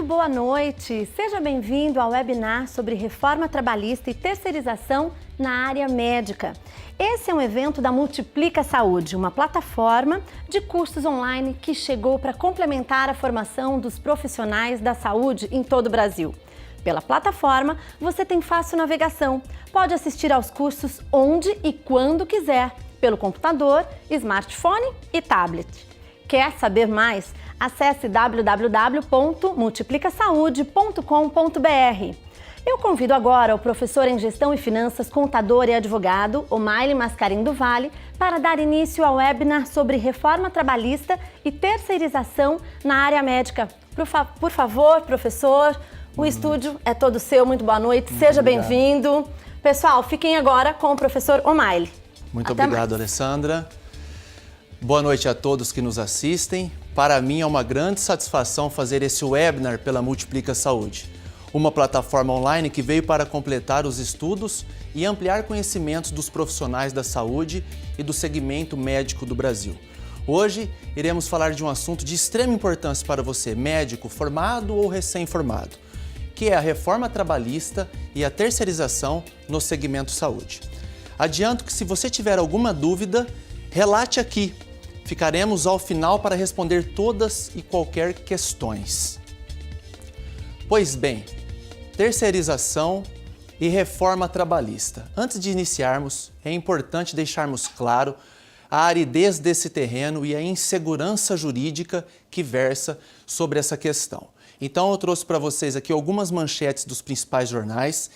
boa noite! Seja bem-vindo ao webinar sobre reforma trabalhista e terceirização na área médica. Esse é um evento da Multiplica Saúde, uma plataforma de cursos online que chegou para complementar a formação dos profissionais da saúde em todo o Brasil. Pela plataforma, você tem fácil navegação, pode assistir aos cursos onde e quando quiser, pelo computador, smartphone e tablet. Quer saber mais? Acesse www.multiplicasaude.com.br. Eu convido agora o professor em Gestão e Finanças, contador e advogado, Omaile Mascarim do Vale, para dar início ao webinar sobre reforma trabalhista e terceirização na área médica. Por favor, professor, o estúdio é todo seu. Muito boa noite, seja bem-vindo. Pessoal, fiquem agora com o professor Omaile. Muito obrigado, Alessandra. Boa noite a todos que nos assistem. Para mim é uma grande satisfação fazer esse webinar pela Multiplica Saúde, uma plataforma online que veio para completar os estudos e ampliar conhecimentos dos profissionais da saúde e do segmento médico do Brasil. Hoje iremos falar de um assunto de extrema importância para você, médico formado ou recém-formado, que é a reforma trabalhista e a terceirização no segmento saúde. Adianto que se você tiver alguma dúvida, relate aqui. Ficaremos ao final para responder todas e qualquer questões. Pois bem, terceirização e reforma trabalhista. Antes de iniciarmos, é importante deixarmos claro a aridez desse terreno e a insegurança jurídica que versa sobre essa questão. Então eu trouxe para vocês aqui algumas manchetes dos principais jornais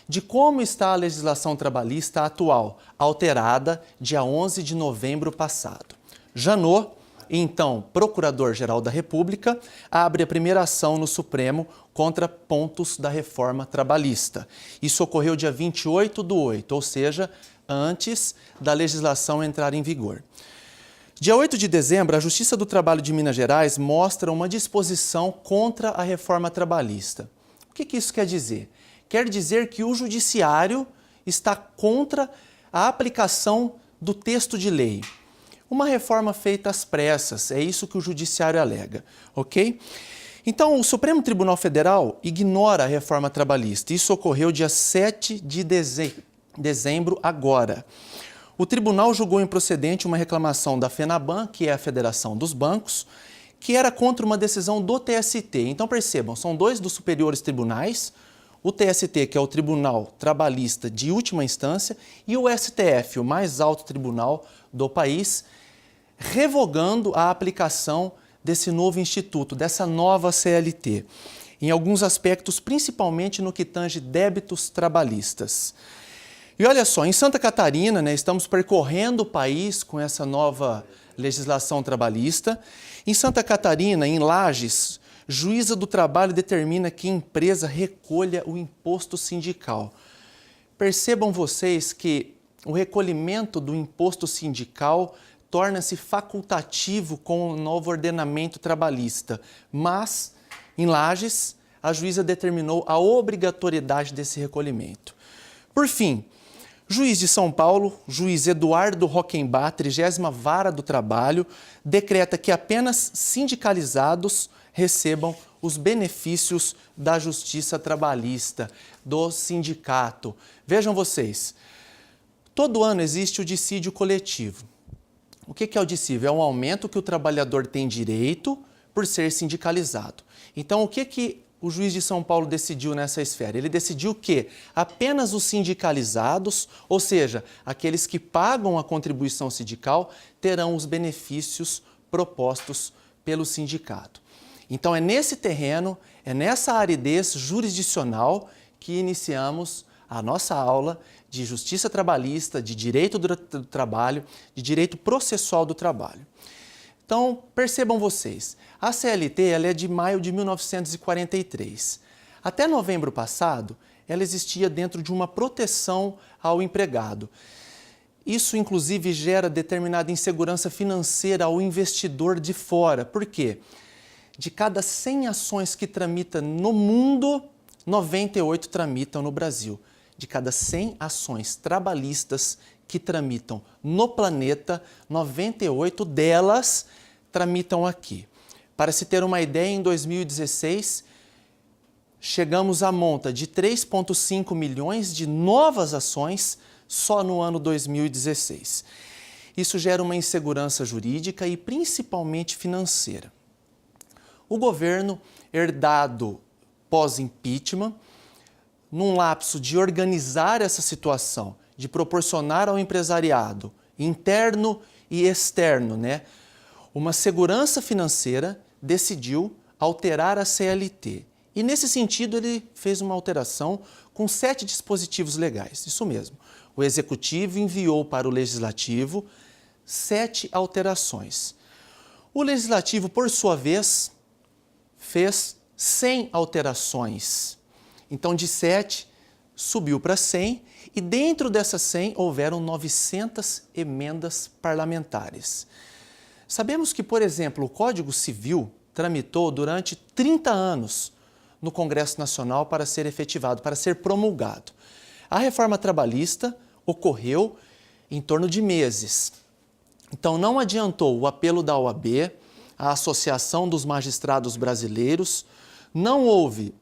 de como está a legislação trabalhista atual, alterada dia 11 de novembro passado. Janot, então Procurador-Geral da República, abre a primeira ação no Supremo contra pontos da reforma trabalhista. Isso ocorreu dia 28/8, ou seja, antes da legislação entrar em vigor. Dia 8 de dezembro, a Justiça do Trabalho de Minas Gerais mostra uma disposição contra a reforma trabalhista. O que isso quer dizer? Quer dizer que o Judiciário está contra a aplicação do texto de lei. Uma reforma feita às pressas, é isso que o Judiciário alega, ok? Então, o Supremo Tribunal Federal ignora a reforma trabalhista. Isso ocorreu dia 7 de dezembro agora. O tribunal julgou improcedente uma reclamação da FENABAN, que é a Federação dos Bancos, que era contra uma decisão do TST. Então, percebam, são dois dos superiores tribunais, o TST, que é o Tribunal Trabalhista de última instância, e o STF, o mais alto tribunal do país, revogando a aplicação desse novo instituto, dessa nova CLT, em alguns aspectos, principalmente no que tange débitos trabalhistas. E olha só, em Santa Catarina, estamos percorrendo o país com essa nova legislação trabalhista. Em Santa Catarina, em Lages, Juíza do Trabalho determina que a empresa recolha o imposto sindical. Percebam vocês que o recolhimento do imposto sindical torna-se facultativo com o novo ordenamento trabalhista, mas, em Lages, a juíza determinou a obrigatoriedade desse recolhimento. Por fim, juiz de São Paulo, juiz Eduardo Rockenbach, 30ª Vara do Trabalho, decreta que apenas sindicalizados recebam os benefícios da justiça trabalhista, do sindicato. Vejam vocês, todo ano existe o dissídio coletivo. O que é o dissídio? É um aumento que o trabalhador tem direito por ser sindicalizado. Então, o que o juiz de São Paulo decidiu nessa esfera? Ele decidiu que apenas os sindicalizados, ou seja, aqueles que pagam a contribuição sindical, terão os benefícios propostos pelo sindicato. Então, é nesse terreno, é nessa aridez jurisdicional que iniciamos a nossa aula de justiça trabalhista, de direito do trabalho, de direito processual do trabalho. Então, percebam vocês, a CLT ela é de maio de 1943. Até novembro passado, ela existia dentro de uma proteção ao empregado. Isso, inclusive, gera determinada insegurança financeira ao investidor de fora. Por quê? De cada 100 ações que tramitam no mundo, 98 tramitam no Brasil. De cada 100 ações trabalhistas que tramitam no planeta, 98 delas tramitam aqui. Para se ter uma ideia, em 2016, chegamos à monta de 3,5 milhões de novas ações só no ano 2016. Isso gera uma insegurança jurídica e principalmente financeira. O governo, herdado pós-impeachment, num lapso de organizar essa situação, de proporcionar ao empresariado interno e externo, uma segurança financeira, decidiu alterar a CLT. E nesse sentido ele fez uma alteração com 7 dispositivos legais, isso mesmo. O Executivo enviou para o Legislativo 7 alterações. O Legislativo, por sua vez, fez 100 alterações. Então, de 7, subiu para 100 e dentro dessas 100 houveram 900 emendas parlamentares. Sabemos que, por exemplo, o Código Civil tramitou durante 30 anos no Congresso Nacional para ser efetivado, para ser promulgado. A reforma trabalhista ocorreu em torno de meses. Então, não adiantou o apelo da OAB, a Associação dos Magistrados Brasileiros, não houve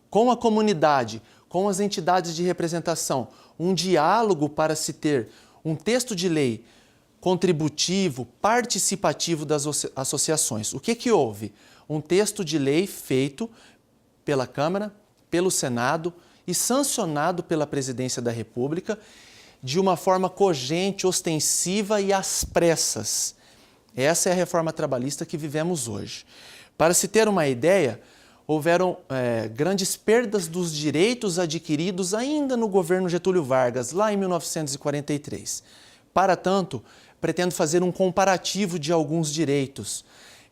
com a comunidade, com as entidades de representação, um diálogo para se ter um texto de lei contributivo, participativo das associações. O que houve? Um texto de lei feito pela Câmara, pelo Senado e sancionado pela Presidência da República de uma forma cogente, ostensiva e às pressas. Essa é a reforma trabalhista que vivemos hoje. Para se ter uma ideia, houveram grandes perdas dos direitos adquiridos ainda no governo Getúlio Vargas, lá em 1943. Para tanto, pretendo fazer um comparativo de alguns direitos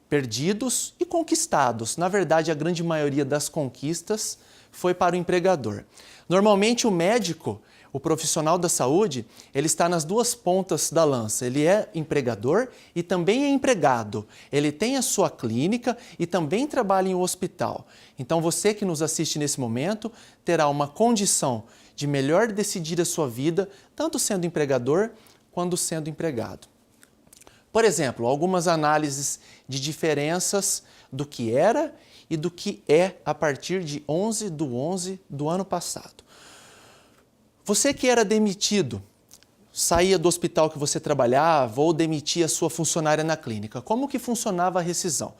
perdidos e conquistados. Na verdade, a grande maioria das conquistas foi para o empregador. Normalmente, o médico, o profissional da saúde, ele está nas duas pontas da lança. Ele é empregador e também é empregado. Ele tem a sua clínica e também trabalha em um hospital. Então, você que nos assiste nesse momento terá uma condição de melhor decidir a sua vida, tanto sendo empregador quanto sendo empregado. Por exemplo, algumas análises de diferenças do que era e do que é a partir de 11/11 do ano passado. Você que era demitido, saía do hospital que você trabalhava ou demitia a sua funcionária na clínica, como que funcionava a rescisão?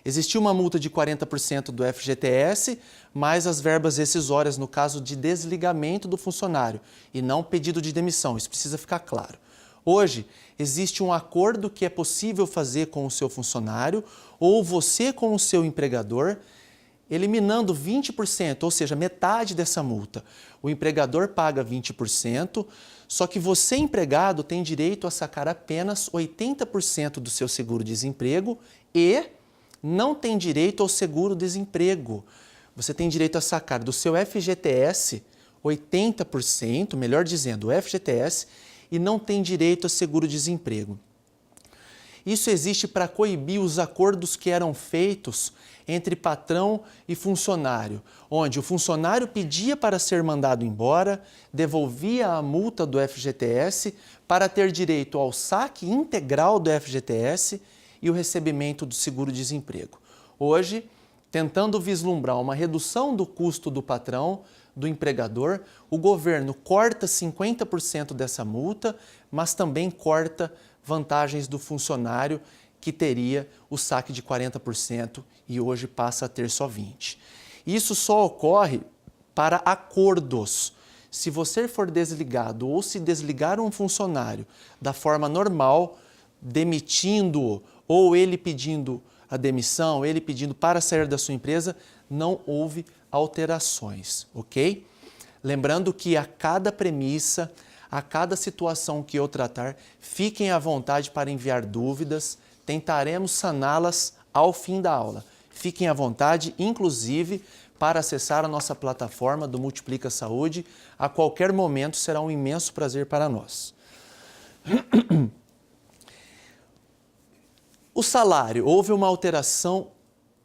Existia uma multa de 40% do FGTS, mais as verbas rescisórias no caso de desligamento do funcionário e não pedido de demissão, isso precisa ficar claro. Hoje, existe um acordo que é possível fazer com o seu funcionário ou você com o seu empregador, eliminando 20%, ou seja, metade dessa multa. O empregador paga 20%, só que você, empregado, tem direito a sacar apenas 80% do seu seguro-desemprego e não tem direito ao seguro-desemprego. Você tem direito a sacar do seu FGTS 80%, melhor dizendo, o FGTS, e não tem direito a seguro-desemprego. Isso existe para coibir os acordos que eram feitos entre patrão e funcionário, onde o funcionário pedia para ser mandado embora, devolvia a multa do FGTS para ter direito ao saque integral do FGTS e o recebimento do seguro-desemprego. Hoje, tentando vislumbrar uma redução do custo do patrão, do empregador, o governo corta 50% dessa multa, mas também corta vantagens do funcionário que teria o saque de 40% e hoje passa a ter só 20%. Isso só ocorre para acordos. Se você for desligado ou se desligar um funcionário da forma normal, demitindo-o ou ele pedindo a demissão, ele pedindo para sair da sua empresa, não houve alterações, ok? Lembrando que a cada premissa, a cada situação que eu tratar, fiquem à vontade para enviar dúvidas, tentaremos saná-las ao fim da aula. Fiquem à vontade, inclusive, para acessar a nossa plataforma do Multiplica Saúde. A qualquer momento será um imenso prazer para nós. O salário, houve uma alteração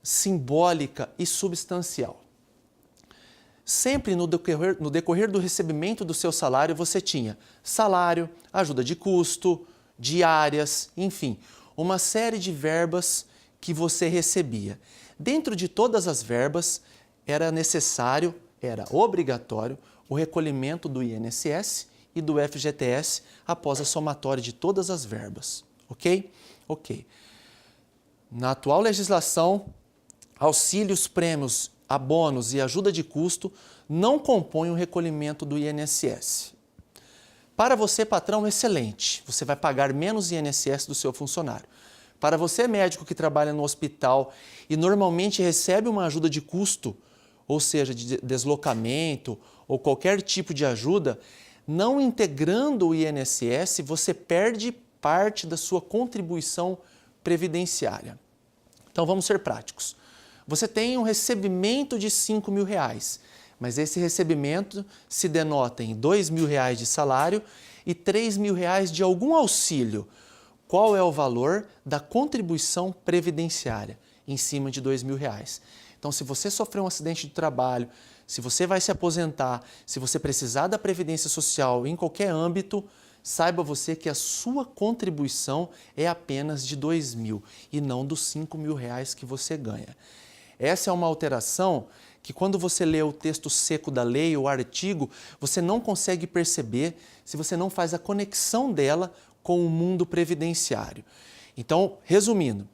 simbólica e substancial. Sempre no decorrer do recebimento do seu salário, você tinha salário, ajuda de custo, diárias, enfim, uma série de verbas que você recebia. Dentro de todas as verbas, era necessário, era obrigatório, o recolhimento do INSS e do FGTS após a somatória de todas as verbas, ok? Ok. Na atual legislação, auxílios, prêmios, abonos e ajuda de custo não compõem o recolhimento do INSS. Para você, patrão, excelente, você vai pagar menos INSS do seu funcionário. Para você, médico que trabalha no hospital e normalmente recebe uma ajuda de custo, ou seja, de deslocamento ou qualquer tipo de ajuda, não integrando o INSS, você perde parte da sua contribuição previdenciária. Então vamos ser práticos. Você tem um recebimento de R$5.000, mas esse recebimento se denota em R$2.000 de salário e R$3.000 de algum auxílio. Qual é o valor da contribuição previdenciária em cima de R$2.000? Então, se você sofreu um acidente de trabalho, se você vai se aposentar, se você precisar da Previdência Social em qualquer âmbito, saiba você que a sua contribuição é apenas de R$2.000 e não dos R$5.000 que você ganha. Essa é uma alteração que quando você lê o texto seco da lei, o artigo, você não consegue perceber se você não faz a conexão dela com o mundo previdenciário. Então, resumindo,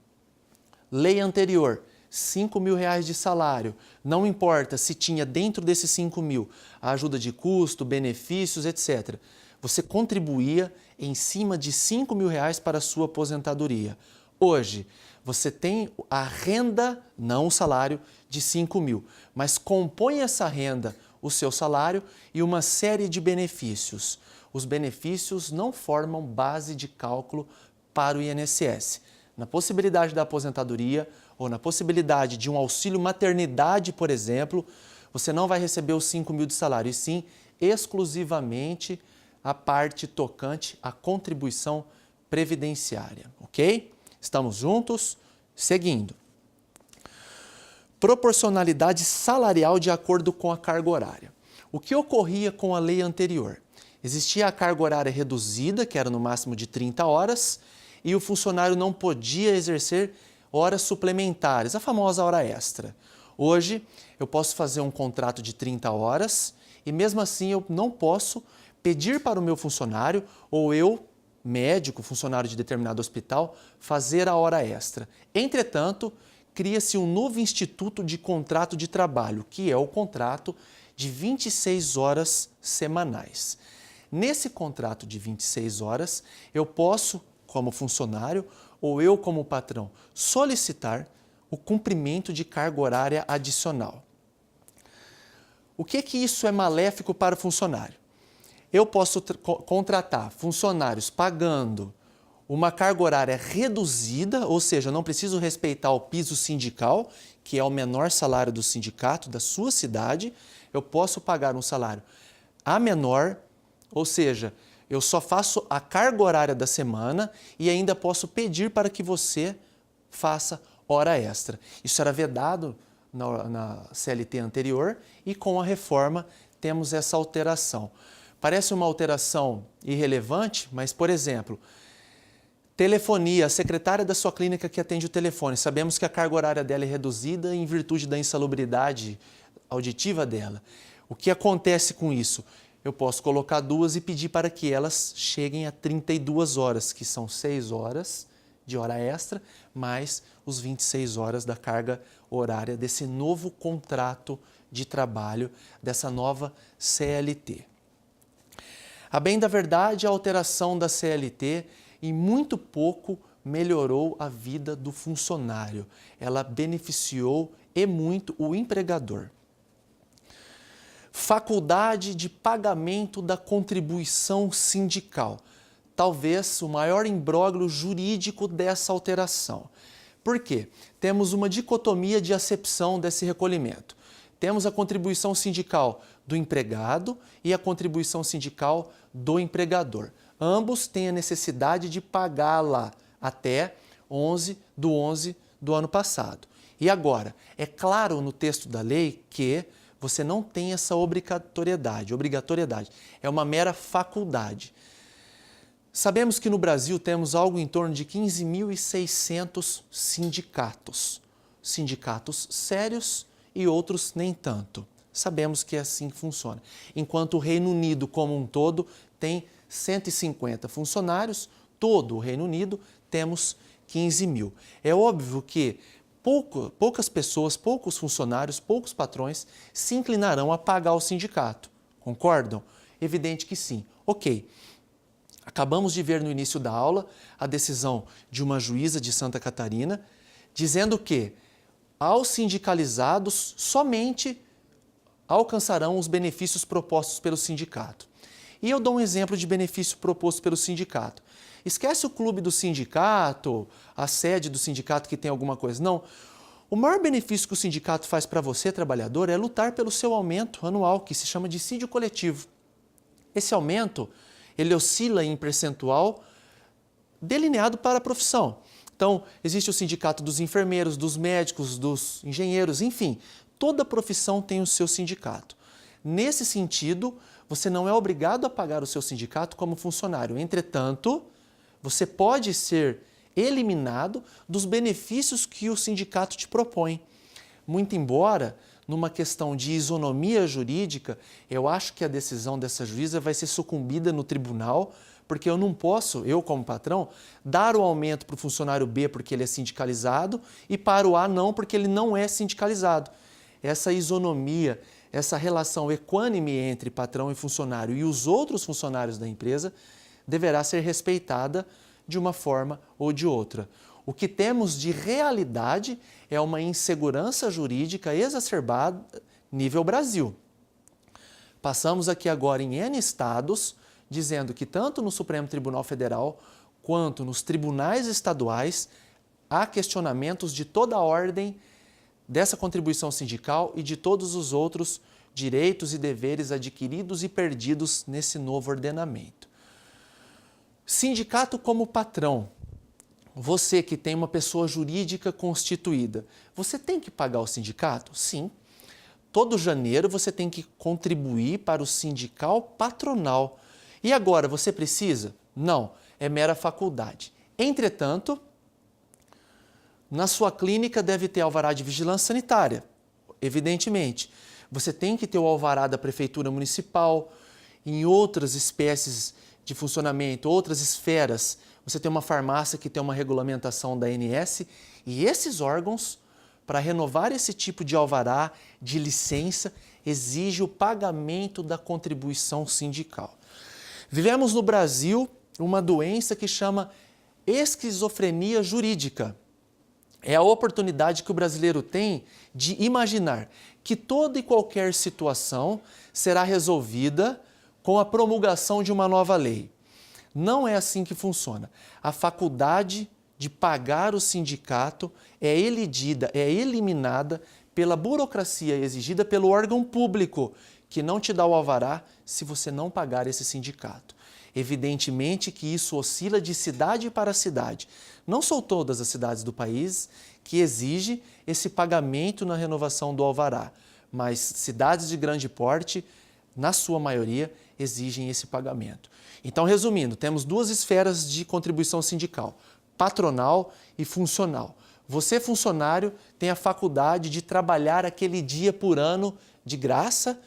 lei anterior, R$5.000 de salário, não importa se tinha dentro desses 5.000 a ajuda de custo, benefícios, etc. Você contribuía em cima de R$5.000 para a sua aposentadoria. Hoje, você tem a renda, não o salário, de 5.000, mas compõe essa renda o seu salário e uma série de benefícios. Os benefícios não formam base de cálculo para o INSS. Na possibilidade da aposentadoria ou na possibilidade de um auxílio maternidade, por exemplo, você não vai receber os 5.000 de salário, e sim exclusivamente a parte tocante à contribuição previdenciária, ok? Estamos juntos? Seguindo. Proporcionalidade salarial de acordo com a carga horária. O que ocorria com a lei anterior? Existia a carga horária reduzida, que era no máximo de 30 horas, e o funcionário não podia exercer horas suplementares, a famosa hora extra. Hoje, eu posso fazer um contrato de 30 horas e mesmo assim eu não posso pedir para o meu funcionário ou eu, médico, funcionário de determinado hospital, fazer a hora extra. Entretanto, cria-se um novo instituto de contrato de trabalho, que é o contrato de 26 horas semanais. Nesse contrato de 26 horas, eu posso, como funcionário, ou eu como patrão, solicitar o cumprimento de carga horária adicional. O que isso é maléfico para o funcionário? Eu posso contratar funcionários pagando uma carga horária reduzida, ou seja, não preciso respeitar o piso sindical, que é o menor salário do sindicato da sua cidade. Eu posso pagar um salário a menor, ou seja, eu só faço a carga horária da semana e ainda posso pedir para que você faça hora extra. Isso era vedado na CLT anterior e com a reforma temos essa alteração. Parece uma alteração irrelevante, mas, por exemplo, telefonia, a secretária da sua clínica que atende o telefone, sabemos que a carga horária dela é reduzida em virtude da insalubridade auditiva dela. O que acontece com isso? Eu posso colocar duas e pedir para que elas cheguem a 32 horas, que são 6 horas de hora extra, mais os 26 horas da carga horária desse novo contrato de trabalho, dessa nova CLT. A bem da verdade, a alteração da CLT em muito pouco melhorou a vida do funcionário. Ela beneficiou e muito o empregador. Faculdade de pagamento da contribuição sindical. Talvez o maior imbróglio jurídico dessa alteração. Por quê? Temos uma dicotomia de acepção desse recolhimento. Temos a contribuição sindical do empregado e a contribuição sindical do empregador. Ambos têm a necessidade de pagá-la até 11/11 do ano passado. E agora, é claro no texto da lei que você não tem essa obrigatoriedade. É uma mera faculdade. Sabemos que no Brasil temos algo em torno de 15.600 sindicatos. Sindicatos sérios e outros nem tanto. Sabemos que é assim que funciona. Enquanto o Reino Unido como um todo tem 150 funcionários, todo o Reino Unido temos 15 mil. É óbvio que poucas pessoas, poucos funcionários, poucos patrões se inclinarão a pagar o sindicato. Concordam? Evidente que sim. Ok. Acabamos de ver no início da aula a decisão de uma juíza de Santa Catarina dizendo que aos sindicalizados somente alcançarão os benefícios propostos pelo sindicato. E eu dou um exemplo de benefício proposto pelo sindicato. Esquece o clube do sindicato, a sede do sindicato que tem alguma coisa. Não. O maior benefício que o sindicato faz para você, trabalhador, é lutar pelo seu aumento anual, que se chama dissídio coletivo. Esse aumento, ele oscila em percentual delineado para a profissão. Então, existe o sindicato dos enfermeiros, dos médicos, dos engenheiros, enfim, toda profissão tem o seu sindicato. Nesse sentido, você não é obrigado a pagar o seu sindicato como funcionário. Entretanto, você pode ser eliminado dos benefícios que o sindicato te propõe. Muito embora, numa questão de isonomia jurídica, eu acho que a decisão dessa juíza vai ser sucumbida no tribunal, porque eu não posso, eu como patrão, dar o aumento para o funcionário B porque ele é sindicalizado e para o A não porque ele não é sindicalizado. Essa isonomia, essa relação equânime entre patrão e funcionário e os outros funcionários da empresa deverá ser respeitada de uma forma ou de outra. O que temos de realidade é uma insegurança jurídica exacerbada nível Brasil. Passamos aqui agora em N estados, dizendo que tanto no Supremo Tribunal Federal quanto nos tribunais estaduais há questionamentos de toda a ordem dessa contribuição sindical e de todos os outros direitos e deveres adquiridos e perdidos nesse novo ordenamento. Sindicato como patrão. Você que tem uma pessoa jurídica constituída, você tem que pagar o sindicato? Sim. Todo janeiro você tem que contribuir para o sindical patronal. E agora, você precisa? Não, é mera faculdade. Entretanto, na sua clínica deve ter alvará de vigilância sanitária, evidentemente. Você tem que ter o alvará da Prefeitura Municipal, em outras espécies de funcionamento, outras esferas. Você tem uma farmácia que tem uma regulamentação da ANS e esses órgãos, para renovar esse tipo de alvará, de licença, exige o pagamento da contribuição sindical. Vivemos no Brasil uma doença que chama esquizofrenia jurídica. É a oportunidade que o brasileiro tem de imaginar que toda e qualquer situação será resolvida com a promulgação de uma nova lei. Não é assim que funciona. A faculdade de pagar o sindicato é eliminada pela burocracia exigida pelo órgão público, que não te dá o alvará se você não pagar esse sindicato. Evidentemente que isso oscila de cidade para cidade. Não são todas as cidades do país que exigem esse pagamento na renovação do alvará, mas cidades de grande porte, na sua maioria, exigem esse pagamento. Então, resumindo, temos duas esferas de contribuição sindical, patronal e funcional. Você, funcionário, tem a faculdade de trabalhar aquele dia por ano de graça,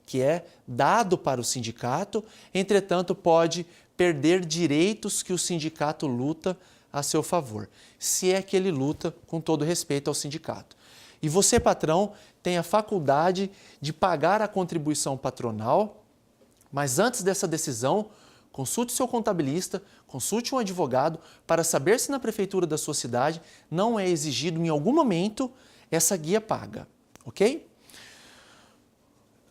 que é dado para o sindicato, entretanto pode perder direitos que o sindicato luta a seu favor, se é que ele luta com todo respeito ao sindicato. E você, patrão, tem a faculdade de pagar a contribuição patronal, mas antes dessa decisão, consulte seu contabilista, consulte um advogado para saber se na prefeitura da sua cidade não é exigido em algum momento essa guia paga, ok?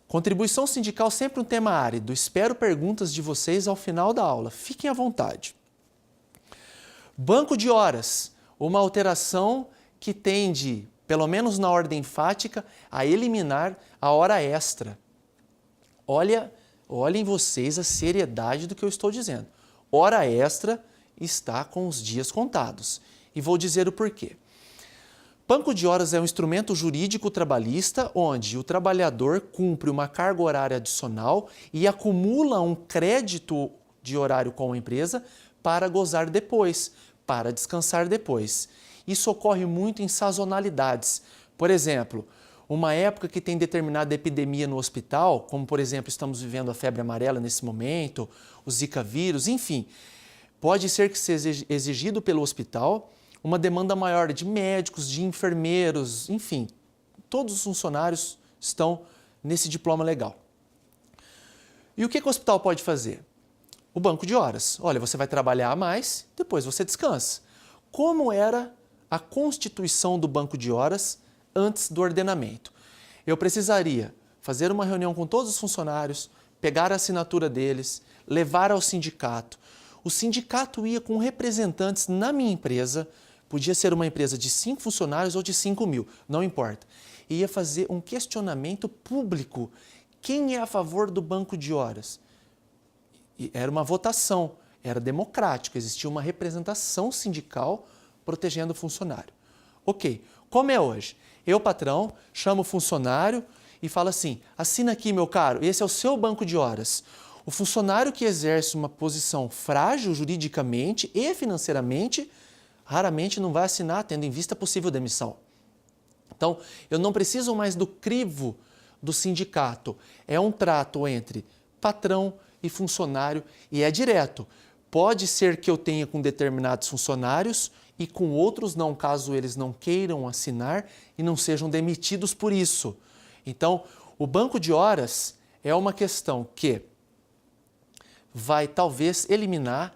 Contribuição sindical sempre um tema árido. Espero perguntas de vocês ao final da aula. Fiquem à vontade. Banco de horas, uma alteração que tende, pelo menos na ordem enfática, a eliminar a hora extra. Olhem vocês a seriedade do que eu estou dizendo. Hora extra está com os dias contados. E vou dizer o porquê. Banco de horas é um instrumento jurídico trabalhista onde o trabalhador cumpre uma carga horária adicional e acumula um crédito de horário com a empresa para gozar depois, para descansar depois. Isso ocorre muito em sazonalidades. Por exemplo, uma época que tem determinada epidemia no hospital, como por exemplo estamos vivendo a febre amarela nesse momento, o Zika vírus, enfim, pode ser que seja exigido pelo hospital uma demanda maior de médicos, de enfermeiros, enfim, todos os funcionários estão nesse diploma legal. E o que o hospital pode fazer? O banco de horas. Olha, você vai trabalhar mais, depois você descansa. Como era a constituição do banco de horas antes do ordenamento? Eu precisaria fazer uma reunião com todos os funcionários, pegar a assinatura deles, levar ao sindicato. O sindicato ia com representantes na minha empresa, podia ser uma empresa de 5 funcionários ou de 5.000, não importa. Ia fazer um questionamento público. Quem é a favor do banco de horas? E era uma votação, era democrático, existia uma representação sindical protegendo o funcionário. Ok, como é hoje? Eu, patrão, chamo o funcionário e falo assim, assina aqui, meu caro, esse é o seu banco de horas. O funcionário que exerce uma posição frágil juridicamente e financeiramente, raramente não vai assinar, tendo em vista a possível demissão. Então, eu não preciso mais do crivo do sindicato. É um trato entre patrão e funcionário e é direto. Pode ser que eu tenha com determinados funcionários e com outros não, caso eles não queiram assinar e não sejam demitidos por isso. Então, o banco de horas é uma questão que vai talvez eliminar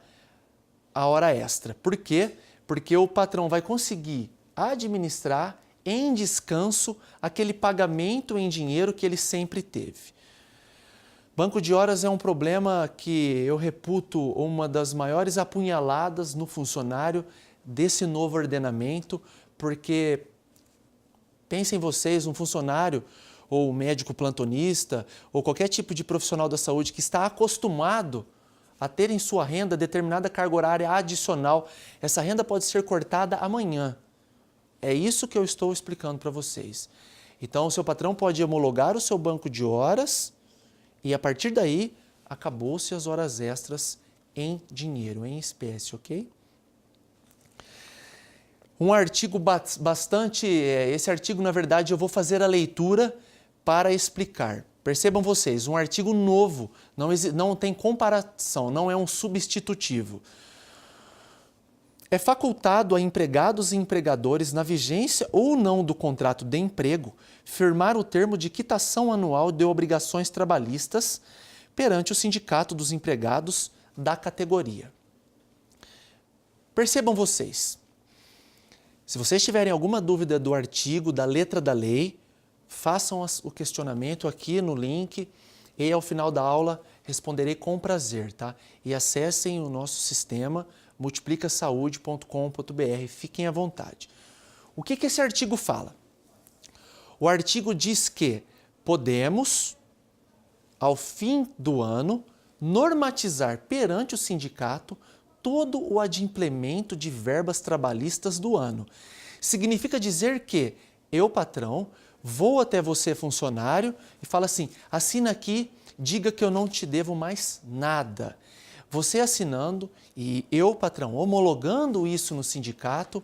a hora extra. Por quê? Porque o patrão vai conseguir administrar em descanso aquele pagamento em dinheiro que ele sempre teve. Banco de horas é um problema que eu reputo uma das maiores apunhaladas no funcionário desse novo ordenamento, porque pensem vocês, um funcionário ou médico plantonista ou qualquer tipo de profissional da saúde que está acostumado a ter em sua renda determinada carga horária adicional, essa renda pode ser cortada amanhã. É isso que eu estou explicando para vocês. Então, o seu patrão pode homologar o seu banco de horas e, a partir daí, acabou-se as horas extras em dinheiro, em espécie, ok? Um artigo bastante... Esse artigo, na verdade, eu vou fazer a leitura para explicar. Percebam vocês, um artigo novo, não tem comparação, não é um substitutivo. É facultado a empregados e empregadores, na vigência ou não do contrato de emprego, firmar o termo de quitação anual de obrigações trabalhistas perante o sindicato dos empregados da categoria. Percebam vocês, se vocês tiverem alguma dúvida do artigo, da letra da lei, façam o questionamento aqui no link e ao final da aula responderei com prazer, tá? E acessem o nosso sistema multiplicasaude.com.br, fiquem à vontade. O que esse artigo fala? O artigo diz que podemos, ao fim do ano, normatizar perante o sindicato todo o adimplemento de verbas trabalhistas do ano. Significa dizer que eu, patrão, vou até você, funcionário, e falo assim, assina aqui, diga que eu não te devo mais nada. Você assinando e eu, patrão, homologando isso no sindicato,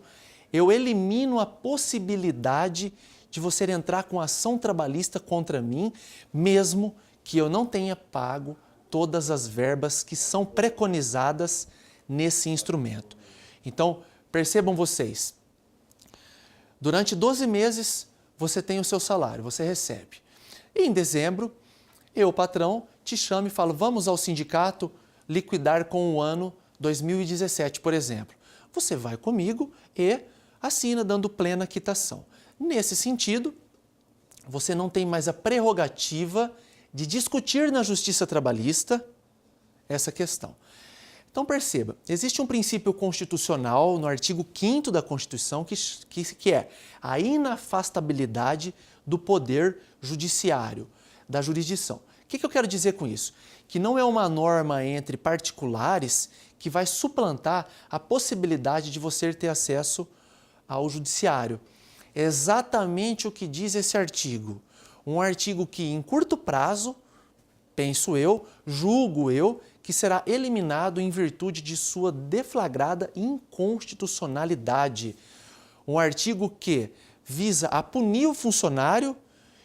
eu elimino a possibilidade de você entrar com ação trabalhista contra mim, mesmo que eu não tenha pago todas as verbas que são preconizadas nesse instrumento. Então, percebam vocês, durante 12 meses você tem o seu salário, você recebe. E em dezembro, eu, patrão, te chamo e falo, vamos ao sindicato liquidar com o ano 2017, por exemplo. Você vai comigo e assina dando plena quitação. Nesse sentido, você não tem mais a prerrogativa de discutir na Justiça Trabalhista essa questão. Então perceba, existe um princípio constitucional no artigo 5º da Constituição que é a inafastabilidade do poder judiciário, da jurisdição. O que eu quero dizer com isso? Que não é uma norma entre particulares que vai suplantar a possibilidade de você ter acesso ao judiciário. É exatamente o que diz esse artigo. Um artigo que, em curto prazo, penso eu, julgo eu, que será eliminado em virtude de sua deflagrada inconstitucionalidade. Um artigo que visa a punir o funcionário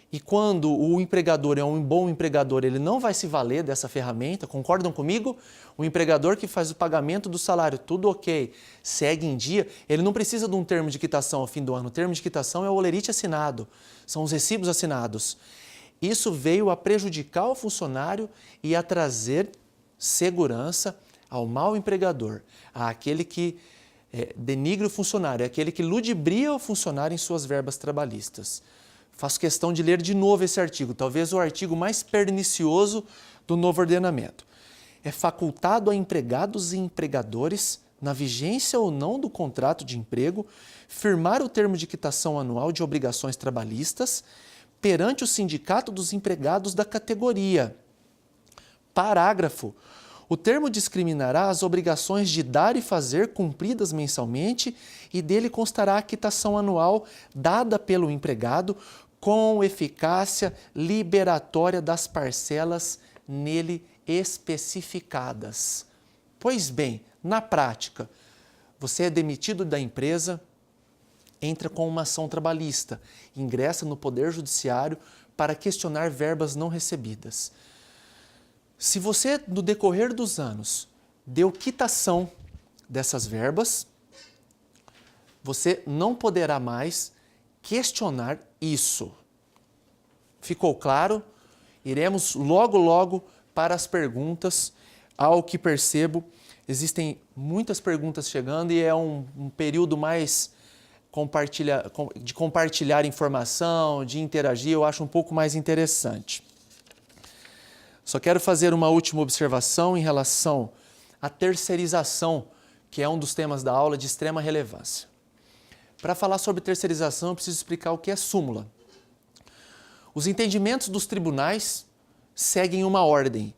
E quando o empregador é um bom empregador, ele não vai se valer dessa ferramenta, concordam comigo? O empregador que faz o pagamento do salário, tudo ok, segue em dia, ele não precisa de um termo de quitação ao fim do ano. O termo de quitação é o holerite assinado, são os recibos assinados. Isso veio a prejudicar o funcionário e a trazer segurança ao mau empregador, àquele que denigre o funcionário, àquele que ludibria o funcionário em suas verbas trabalhistas. Faço questão de ler de novo esse artigo, talvez o artigo mais pernicioso do novo ordenamento. É facultado a empregados e empregadores, na vigência ou não do contrato de emprego, firmar o termo de quitação anual de obrigações trabalhistas perante o sindicato dos empregados da categoria. Parágrafo. O termo discriminará as obrigações de dar e fazer cumpridas mensalmente e dele constará a quitação anual dada pelo empregado com eficácia liberatória das parcelas nele especificadas. Pois bem, na prática, você é demitido da empresa, entra com uma ação trabalhista, ingressa no Poder Judiciário para questionar verbas não recebidas. Se você, no decorrer dos anos, deu quitação dessas verbas, você não poderá mais questionar isso. Ficou claro? Iremos logo para as perguntas. Ao que percebo, existem muitas perguntas chegando e é um período mais de compartilhar informação, de interagir, eu acho um pouco mais interessante. Só quero fazer uma última observação em relação à terceirização, que é um dos temas da aula de extrema relevância. Para falar sobre terceirização, eu preciso explicar o que é súmula. Os entendimentos dos tribunais seguem uma ordem,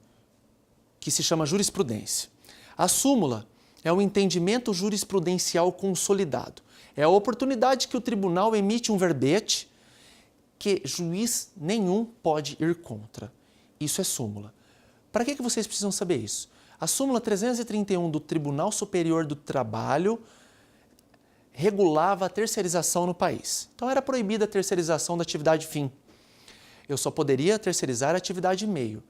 que se chama jurisprudência. A súmula é um entendimento jurisprudencial consolidado. É a oportunidade que o tribunal emite um verbete que juiz nenhum pode ir contra. Isso é súmula. Para que vocês precisam saber isso? A súmula 331 do Tribunal Superior do Trabalho regulava a terceirização no país. Então era proibida a terceirização da atividade fim. Eu só poderia terceirizar a atividade meio.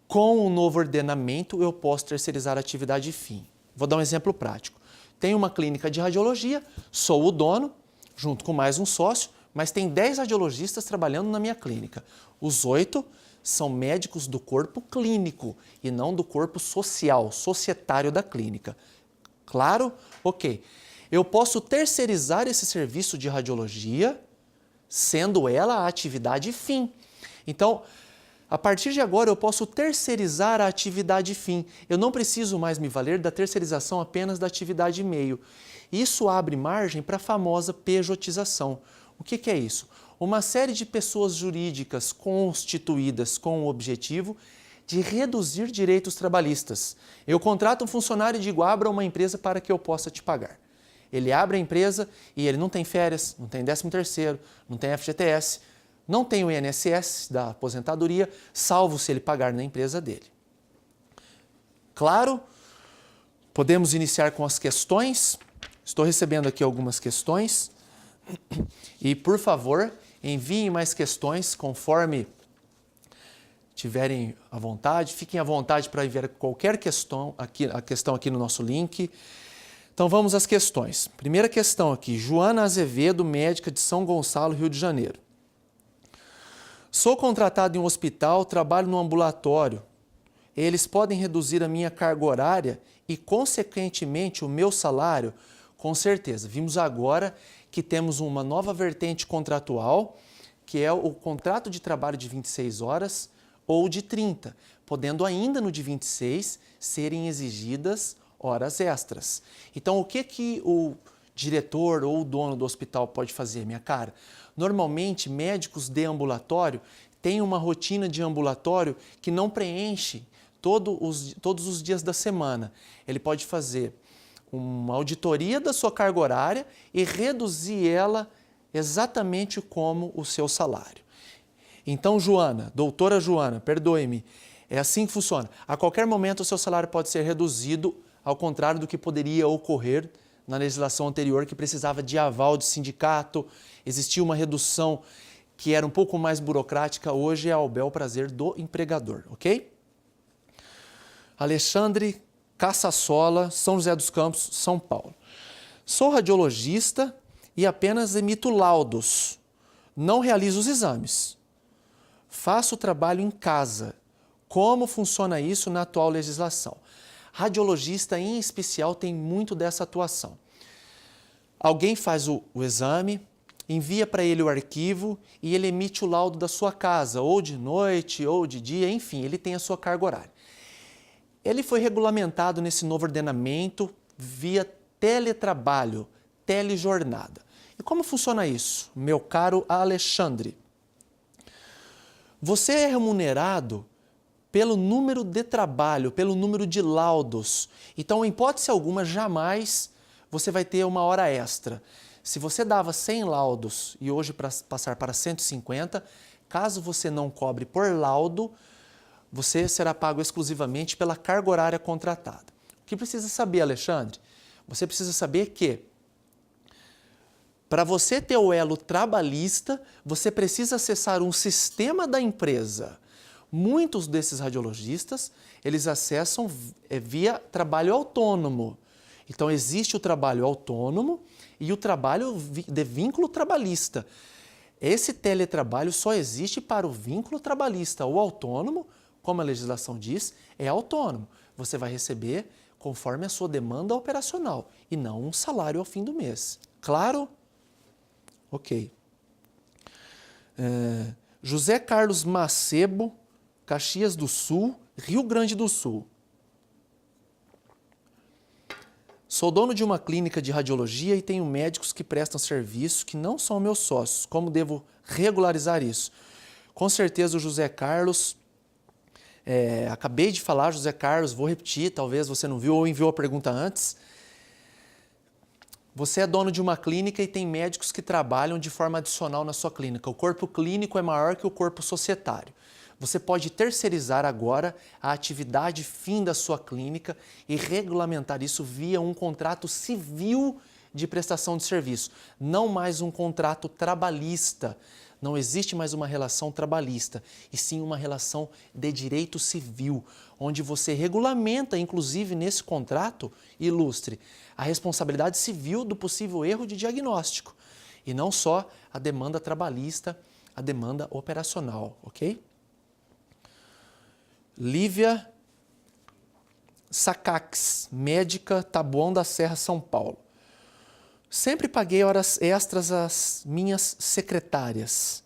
Com o novo ordenamento, eu posso terceirizar a atividade fim. Vou dar um exemplo prático. Tenho uma clínica de radiologia, sou o dono, junto com mais um sócio, mas tem 10 radiologistas trabalhando na minha clínica. Os 8 são médicos do corpo clínico e não do corpo social, societário da clínica. Claro? Ok. Eu posso terceirizar esse serviço de radiologia, sendo ela a atividade fim. Então, a partir de agora, eu posso terceirizar a atividade fim. Eu não preciso mais me valer da terceirização apenas da atividade meio. Isso abre margem para a famosa pejotização. O que é isso? Uma série de pessoas jurídicas constituídas com o objetivo de reduzir direitos trabalhistas. Eu contrato um funcionário e digo, abra uma empresa para que eu possa te pagar. Ele abre a empresa e ele não tem férias, não tem 13º, não tem FGTS, não tem o INSS da aposentadoria, salvo se ele pagar na empresa dele. Claro? Podemos iniciar com as questões. Estou recebendo aqui algumas questões. E, por favor, enviem mais questões conforme tiverem à vontade. Fiquem à vontade para enviar qualquer questão aqui no nosso link. Então vamos às questões. Primeira questão aqui, Joana Azevedo, médica de São Gonçalo, Rio de Janeiro. Sou contratado em um hospital, trabalho no ambulatório. Eles podem reduzir a minha carga horária e, consequentemente, o meu salário? Com certeza. Vimos agora que temos uma nova vertente contratual, que é o contrato de trabalho de 26 horas ou de 30, podendo ainda no de 26 serem exigidas horas extras. Então, o que o diretor ou o dono do hospital pode fazer, minha cara? Normalmente, médicos de ambulatório têm uma rotina de ambulatório que não preenche todos os dias da semana. Ele pode fazer uma auditoria da sua carga horária e reduzir ela exatamente como o seu salário. Então, Joana, doutora Joana, perdoe-me, é assim que funciona. A qualquer momento o seu salário pode ser reduzido, ao contrário do que poderia ocorrer na legislação anterior, que precisava de aval de sindicato, existia uma redução que era um pouco mais burocrática, hoje é ao bel prazer do empregador, ok? Alexandre Caçassola, São José dos Campos, São Paulo. Sou radiologista e apenas emito laudos. Não realizo os exames. Faço o trabalho em casa. Como funciona isso na atual legislação? Radiologista, em especial, tem muito dessa atuação. Alguém faz o exame, envia para ele o arquivo e ele emite o laudo da sua casa, ou de noite, ou de dia, enfim, ele tem a sua carga horária. Ele foi regulamentado nesse novo ordenamento via teletrabalho, telejornada. E como funciona isso, meu caro Alexandre? Você é remunerado pelo número de trabalho, pelo número de laudos. Então, em hipótese alguma, jamais você vai ter uma hora extra. Se você dava 100 laudos e hoje passar para 150, caso você não cobre por laudo, você será pago exclusivamente pela carga horária contratada. O que precisa saber, Alexandre? Você precisa saber que, para você ter o elo trabalhista, você precisa acessar um sistema da empresa. Muitos desses radiologistas, eles acessam via trabalho autônomo. Então, existe o trabalho autônomo e o trabalho de vínculo trabalhista. Esse teletrabalho só existe para o vínculo trabalhista. O autônomo, como a legislação diz, é autônomo. Você vai receber conforme a sua demanda operacional e não um salário ao fim do mês. Claro? Ok. José Carlos Macebo, Caxias do Sul, Rio Grande do Sul. Sou dono de uma clínica de radiologia e tenho médicos que prestam serviço que não são meus sócios. Como devo regularizar isso? Com certeza o José Carlos, acabei de falar, José Carlos, vou repetir, talvez você não viu ou enviou a pergunta antes. Você é dono de uma clínica e tem médicos que trabalham de forma adicional na sua clínica. O corpo clínico é maior que o corpo societário. Você pode terceirizar agora a atividade fim da sua clínica e regulamentar isso via um contrato civil de prestação de serviço, não mais um contrato trabalhista. Não existe mais uma relação trabalhista, e sim uma relação de direito civil, onde você regulamenta, inclusive nesse contrato, ilustre, a responsabilidade civil do possível erro de diagnóstico, e não só a demanda trabalhista, a demanda operacional, ok? Lívia Sacax, médica, Taboão da Serra, São Paulo. Sempre paguei horas extras às minhas secretárias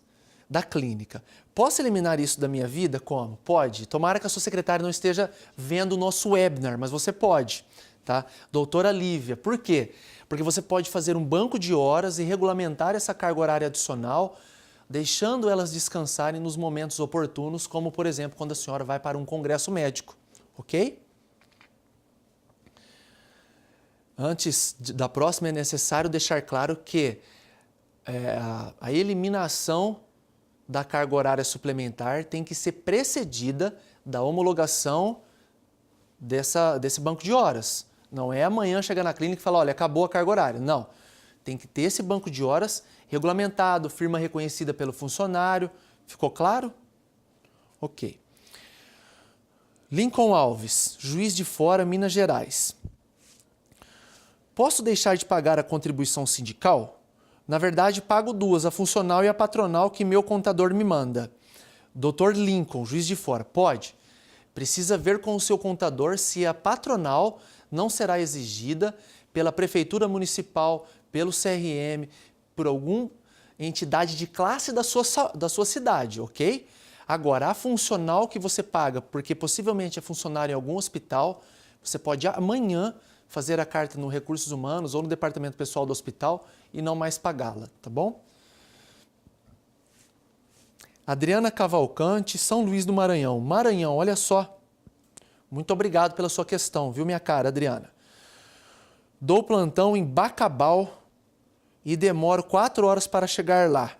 da clínica. Posso eliminar isso da minha vida? Como? Pode. Tomara que a sua secretária não esteja vendo o nosso webinar, mas você pode, tá? Doutora Lívia, por quê? Porque você pode fazer um banco de horas e regulamentar essa carga horária adicional, deixando elas descansarem nos momentos oportunos, como, por exemplo, quando a senhora vai para um congresso médico, ok? Antes da próxima, é necessário deixar claro que a eliminação da carga horária suplementar tem que ser precedida da homologação desse banco de horas. Não é amanhã chegar na clínica e falar, olha, acabou a carga horária. Não. Tem que ter esse banco de horas regulamentado, firma reconhecida pelo funcionário. Ficou claro? Ok. Lincoln Alves, Juiz de Fora, Minas Gerais. Posso deixar de pagar a contribuição sindical? Na verdade, pago duas, a funcional e a patronal que meu contador me manda. Dr. Lincoln, Juiz de Fora, pode? Precisa ver com o seu contador se a patronal não será exigida pela Prefeitura Municipal, pelo CRM, por alguma entidade de classe da sua cidade, ok? Agora, a funcional que você paga, porque possivelmente é funcionário em algum hospital, você pode amanhã fazer a carta no Recursos Humanos ou no Departamento Pessoal do hospital e não mais pagá-la, tá bom? Adriana Cavalcante, São Luís do Maranhão. Maranhão, olha só. Muito obrigado pela sua questão, viu, minha cara, Adriana? Dou plantão em Bacabal e demoro 4 horas para chegar lá.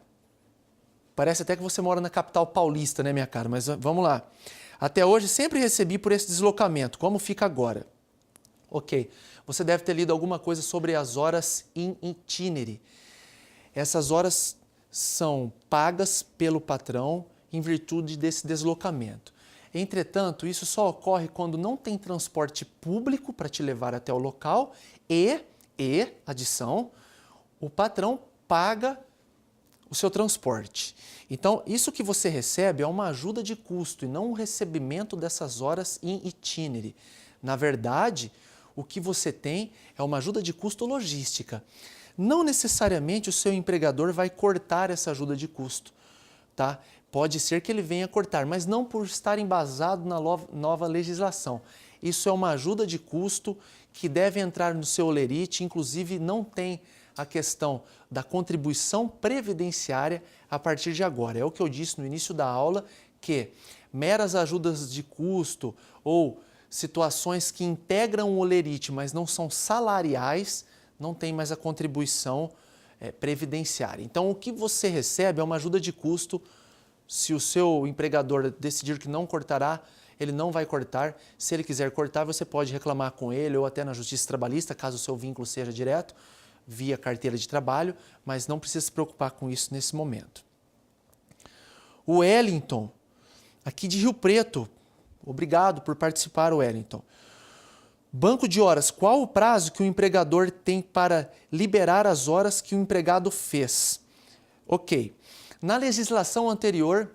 Parece até que você mora na capital paulista, né, minha cara? Mas vamos lá. Até hoje sempre recebi por esse deslocamento. Como fica agora? Ok. Você deve ter lido alguma coisa sobre as horas in itinere. Essas horas são pagas pelo patrão em virtude desse deslocamento. Entretanto, isso só ocorre quando não tem transporte público para te levar até o local e adição, o patrão paga o seu transporte. Então, isso que você recebe é uma ajuda de custo e não um recebimento dessas horas em itinerary. Na verdade, o que você tem é uma ajuda de custo logística. Não necessariamente o seu empregador vai cortar essa ajuda de custo, tá? Pode ser que ele venha cortar, mas não por estar embasado na nova legislação. Isso é uma ajuda de custo que deve entrar no seu holerite, inclusive não tem a questão da contribuição previdenciária a partir de agora. É o que eu disse no início da aula, que meras ajudas de custo ou situações que integram o holerite, mas não são salariais, não tem mais a contribuição previdenciária. Então, o que você recebe é uma ajuda de custo. Se o seu empregador decidir que não cortará, ele não vai cortar. Se ele quiser cortar, você pode reclamar com ele ou até na Justiça Trabalhista, caso o seu vínculo seja direto, via carteira de trabalho, mas não precisa se preocupar com isso nesse momento. O Wellington, aqui de Rio Preto, obrigado por participar, Wellington. Banco de horas, qual o prazo que o empregador tem para liberar as horas que o empregado fez? Ok. Na legislação anterior,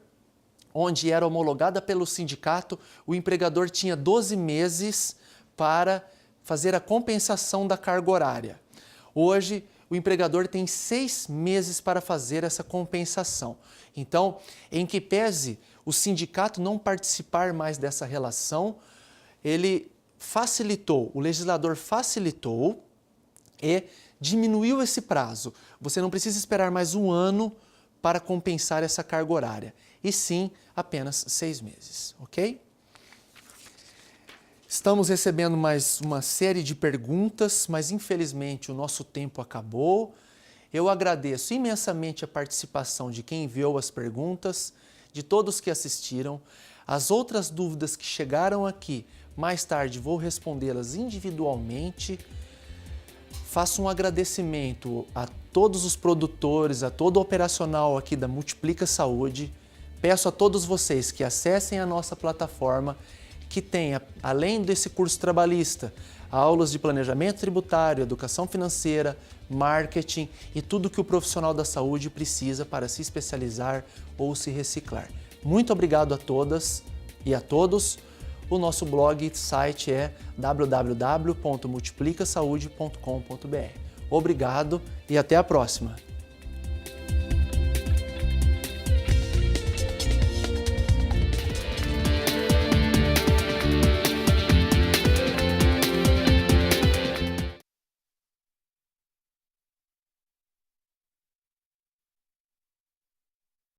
onde era homologada pelo sindicato, o empregador tinha 12 meses para fazer a compensação da carga horária. Hoje, o empregador tem 6 meses para fazer essa compensação. Então, em que pese o sindicato não participar mais dessa relação, ele facilitou, o legislador facilitou e diminuiu esse prazo. Você não precisa esperar mais um ano para compensar essa carga horária, e sim apenas 6 meses, ok? Estamos recebendo mais uma série de perguntas, mas infelizmente o nosso tempo acabou. Eu agradeço imensamente a participação de quem enviou as perguntas, de todos que assistiram. As outras dúvidas que chegaram aqui, mais tarde vou respondê-las individualmente. Faço um agradecimento a todos os produtores, a todo o operacional aqui da Multiplica Saúde. Peço a todos vocês que acessem a nossa plataforma, que tenha, além desse curso trabalhista, aulas de planejamento tributário, educação financeira, marketing e tudo que o profissional da saúde precisa para se especializar ou se reciclar. Muito obrigado a todas e a todos. O nosso blog e site é www.multiplicasaude.com.br. Obrigado e até a próxima!